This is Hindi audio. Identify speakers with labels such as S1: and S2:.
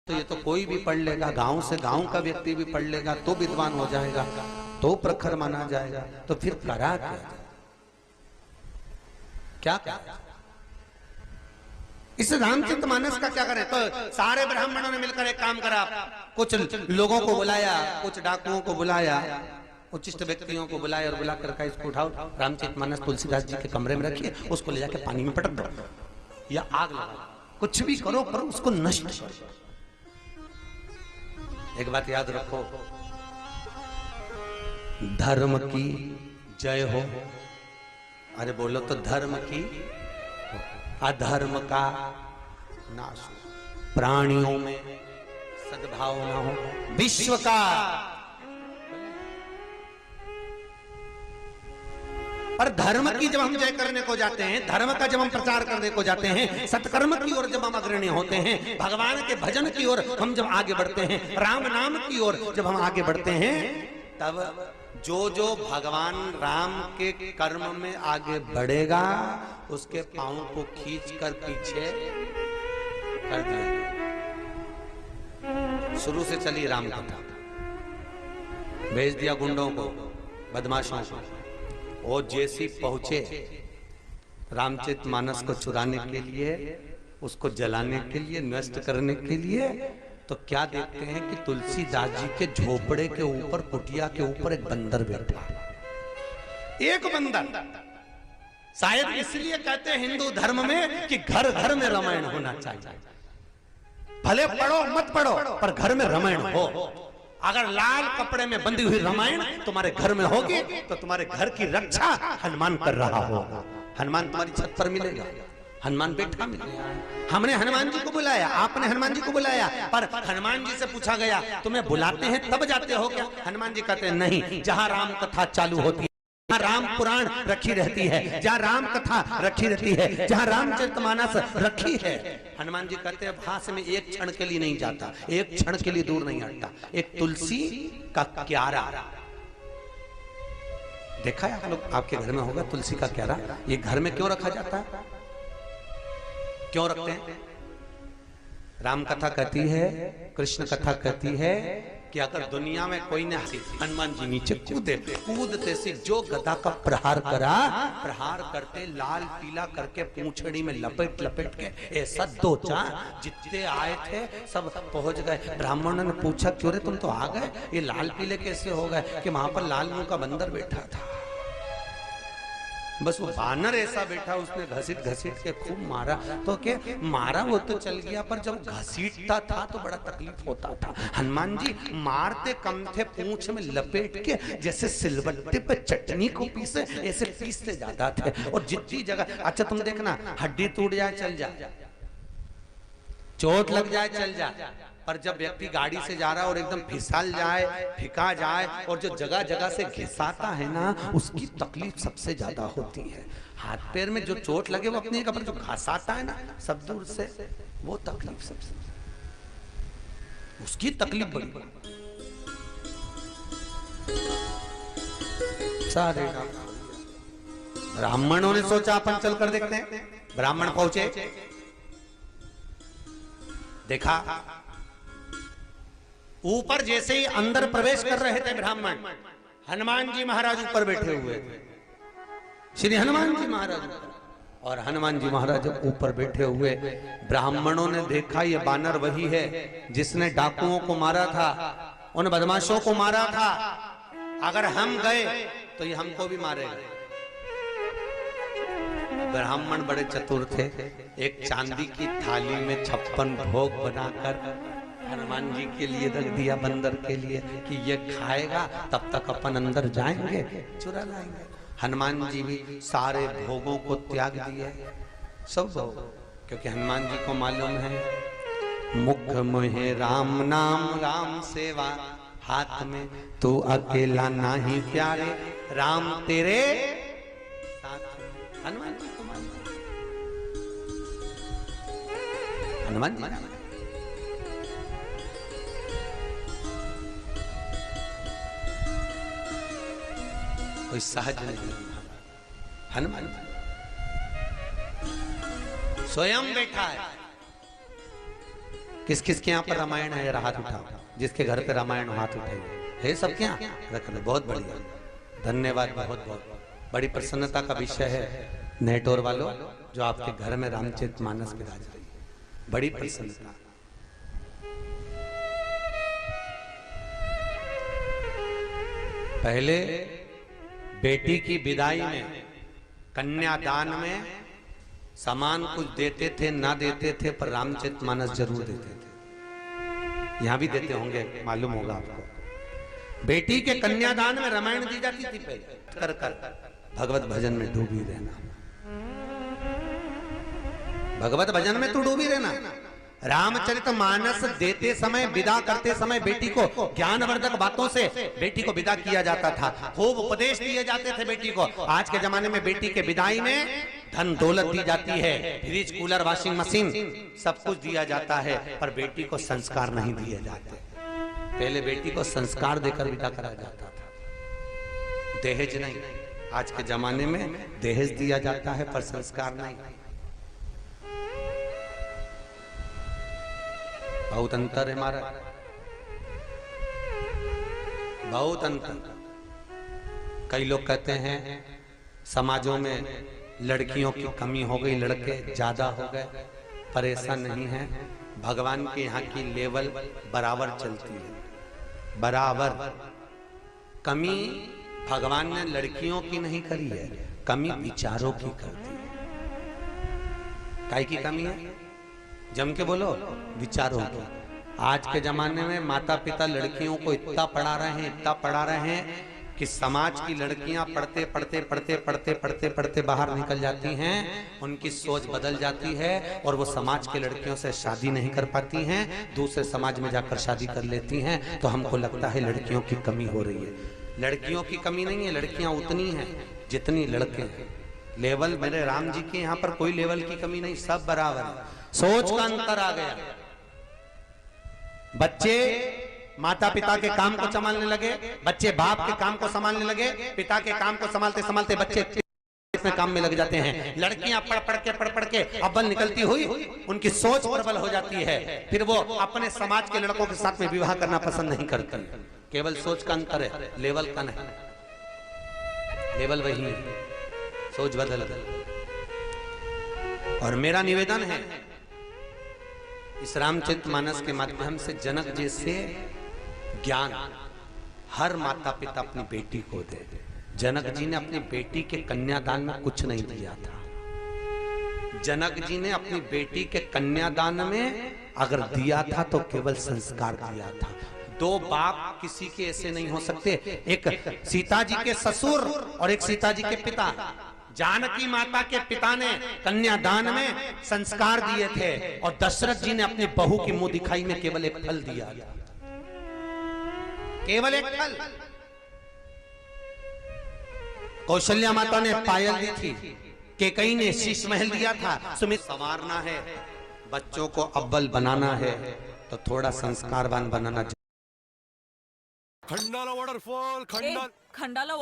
S1: तो ये तो कोई भी पढ़ लेगा, गांव से गांव का व्यक्ति भी पढ़ लेगा तो विद्वान हो जाएगा, तो प्रखर माना जाएगा। तो फिर करा क्या क्या इस रामचरितमानस का क्या करें? तो सारे ब्राह्मणों ने मिलकर एक काम करा, कुछ लोगों को बुलाया, कुछ डाकुओं को बुलाया, उचिष्ट व्यक्तियों को बुलाया और बुला कर इसको उठाओ, रामचरितमानस तुलसीदास जी के कमरे में रखिए, उसको ले जाके पानी में पटक दो या आग लगा, कुछ भी करो पर उसको नष्ट करो। एक बात याद रखो, धर्म की जय हो। अरे बोलो तो धर्म की, अधर्म का नाश हो, प्राणियों में सद्भावना हो, विश्व का। पर धर्म की जब हम जय करने को जाते हैं, धर्म का जब हम प्रचार करने को जाते हैं, सत्कर्म की ओर जब हम अग्रणी होते हैं, भगवान के भजन की ओर हम जब आगे बढ़ते हैं, राम नाम की ओर जब हम आगे बढ़ते हैं, तब जो जो भगवान राम के कर्म में आगे बढ़ेगा उसके पांव को खींचकर पीछे कर दिया। शुरू से चली राम कथा, भेज दिया गुंडों को, बदमाशों को। वो जैसी पहुंचे रामचरितमानस को चुराने के लिए, उसको जलाने के लिए, नष्ट करने के लिए, तो क्या देखते हैं कि तुलसीदास जी के झोपड़े के ऊपर, कुटिया के ऊपर एक बंदर बैठा। एक बंदर, शायद इसलिए कहते हैं हिंदू धर्म में कि घर घर में रामायण होना चाहिए। भले पढ़ो मत पढ़ो पर घर में रामायण हो। अगर लाल कपड़े में बंधी हुई रामायण तुम्हारे घर में होगी तो तुम्हारे घर की रक्षा हनुमान कर रहा होगा। हनुमान तुम्हारी छत पर मिलेगा, हनुमान बैठा मिलेगा। हमने हनुमान जी को बुलाया, आपने हनुमान जी को बुलाया, पर हनुमान जी से पूछा गया तुम्हें बुलाते हैं तब जाते हो क्या? हनुमान जी कहते हैं नहीं, जहां राम कथा चालू होती है, जहां राम पुराण रखी रहती है, जहां राम कथा रखी रहती है, जहां रामचरितमानस रखी है, हनुमान जी कहते हैं वहां से मैं एक क्षण के लिए नहीं जाता, एक क्षण के लिए दूर नहीं हटता। एक तुलसी का क्यारा देखा है आप लोग, आपके घर में होगा तुलसी का क्यारा। ये घर में क्यों रखा जाता है, क्यों रखते हैं? राम कथा कहती है, कृष्ण कथा कहती है कि अगर दुनिया में कोई ने हनुमान जी नीचे कूदे, कूदते से जो गदा का प्रहार करा, प्रहार करते लाल पीला करके पूंछड़ी में लपेट लपेट के ऐसा दो चार जितने आए थे सब पहुंच गए। ब्राह्मणों ने पूछा क्यों रे तुम तो आ गए, ये लाल पीले कैसे हो गए? कि वहां पर लाल मुंह का बंदर बैठा था। बस वो बानर ऐसा बैठा, उसने घसीट घसीट के खूब मारा। तो क्या मारा वो तो चल गया, पर जब घसीटता था तो बड़ा तकलीफ होता था। हनुमान जी मारते कम थे, पूंछ में लपेट के जैसे सिलबट्टे पे चटनी को पीसे ऐसे पीसते जाता थे। और जितनी जगह, अच्छा तुम देखना, हड्डी टूट जाए चल जाए, चोट लग जाए चल जाए, पर जब व्यक्ति गाड़ी से जा रहा है और एकदम फिसल जाए, फिका जाए, और जो जगह जगह से घिसाता है ना, उसकी तकलीफ सबसे ज्यादा होती है। हाथ पैर में जो चोट लगे वो अपनी जगह पर, जो घसाता है ना सब दूर से, वो तकलीफ सबसे, उसकी तकलीफ बड़ी। सारे ब्राह्मणों ने सोचा अपन चल कर देखते हैं। ब्राह्मण पहुंचे, देखा ऊपर जैसे ही अंदर प्रवेश कर रहे थे ब्राह्मण, हनुमान जी महाराज ऊपर बैठे हुए थे, श्री हनुमान जी महाराज। और हनुमान जी महाराज ऊपर बैठे हुए, ब्राह्मणों ने देखा ये बानर वही है जिसने डाकुओं को मारा था, उन बदमाशों को मारा था। अगर हम गए तो ये हमको भी मारेगा। ब्राह्मण बड़े चतुर थे, एक चांदी की थाली में 56 भोग बनाकर हनुमान जी के लिए रख दिया, बंदर के लिए, कि ये खाएगा तब तक अपन अंदर जाएंगे, चुरा लाएंगे। हनुमान जी भी सारे भोगों को त्याग दिए, सब भोग, क्योंकि हनुमान जी को मालूम है मुख में राम नाम राम सेवा, हाथ में तू अकेला नहीं प्यारे, राम तेरे साथ। हनुमान जी को मालूम, हनुमान जी कोई सहज नहीं, हनुमान स्वयं बैठा है। किस किस के यहाँ पर रामायण है? हाथ उठाओ। जिसके घर पे रामायण हाथ उठाइए। है सबके यहाँ? रख लो। बहुत बढ़िया, धन्यवाद। बहुत बहुत बड़ी प्रसन्नता का विषय है नेटोर वालों, जो आपके घर में रामचरितमानस विराज रही है। बड़ी प्रसन्नता। पहले बेटी की विदाई में, कन्यादान में सामान कुछ देते थे ना देते थे, पर रामचरितमानस जरूर देते थे। यहां भी देते होंगे, मालूम होगा आपको। बेटी के कन्यादान में रामायण दी जाती थी पहले। कर कर भगवत भजन में डूबी रहना, भगवत भजन में तू डूबी रहना। रामचरितमानस देते समय, विदा करते समय बेटी को ज्ञानवर्धक बातों से बेटी को विदा किया जाता था। खूब उपदेश दिए जाते थे बेटी को। आज के जमाने में बेटी के विदाई में धन दौलत दी जाती है, फ्रिज, कूलर, वॉशिंग मशीन, सब कुछ दिया जाता है, पर बेटी को संस्कार नहीं दिए जाते। पहले बेटी को संस्कार देकर विदा कराया जाता था, दहेज नहीं। आज के जमाने में दहेज दिया जाता है पर संस्कार नहीं। बहुत अंतर है हमारा, बहुत अंतर। कई लोग कहते हैं समाजों में लड़कियों की कमी हो गई, लड़के ज्यादा हो गए, पर ऐसा नहीं है। भगवान के यहाँ की लेवल बराबर चलती है, बराबर। कमी भगवान ने लड़कियों की नहीं करी है, कमी विचारों की कर दी है। काय की कमी है? जम के बोलो, विचारों की। आज के जमाने में माता पिता लड़कियों को इतना पढ़ा रहे हैं, इतना पढ़ा रहे हैं कि समाज की लड़कियां पढ़ते पढ़ते पढ़ते पढ़ते पढ़ते पढ़ते बाहर निकल जाती हैं, उनकी सोच बदल जाती है और वो समाज के लड़कियों से शादी नहीं कर पाती हैं, दूसरे समाज में जाकर शादी कर लेती हैं। तो हमको लगता है लड़कियों की कमी हो रही है। लड़कियों की कमी नहीं है, लड़कियां उतनी हैं जितनी लड़के हैं। लेवल मेरे राम जी के यहाँ पर कोई लेवल की कमी नहीं, सब बराबर है। सोच का अंतर आ गया। बच्चे माता पिता के काम को संभालने लगे, बच्चे बाप के काम को संभालने लगे, पिता के काम को संभालते संभालते बच्चे इसमें काम में लग जाते हैं। लड़कियां पढ़ पढ़ के अव्वल निकलती हुई उनकी सोच प्रबल हो जाती है, फिर वो अपने समाज के लड़कों के साथ में विवाह करना पसंद नहीं करती। केवल सोच का अंतर है, लेवल का नहीं। लेवल वही है, सोच बदल गई। और मेरा निवेदन है इस रामचरितमानस के माध्यम से जनक जैसे ज्ञान हर माता पिता अपनी बेटी को दे। जनक जी ने अपनी बेटी के कन्यादान में कुछ नहीं दिया था। जनक जी ने अपनी बेटी के कन्यादान में अगर दिया था तो केवल संस्कार दिया था। दो बाप किसी के ऐसे नहीं हो सकते, एक सीता जी के ससुर और एक सीता जी के पिता। जानकी माता के पिता ने कन्यादान में संस्कार दिए थे और दशरथ जी ने अपनी बहू की मुंह दिखाई में केवल एक फल दिया, केवल एक फल। कौशल्या माता ने पायल दी थी, केकई ने शीश महल दिया था। सुमित संवारना है, बच्चों को अव्वल बनाना है तो थोड़ा संस्कारवान बनाना चाहिए।
S2: खंडाला वाटरफॉल, खंडाला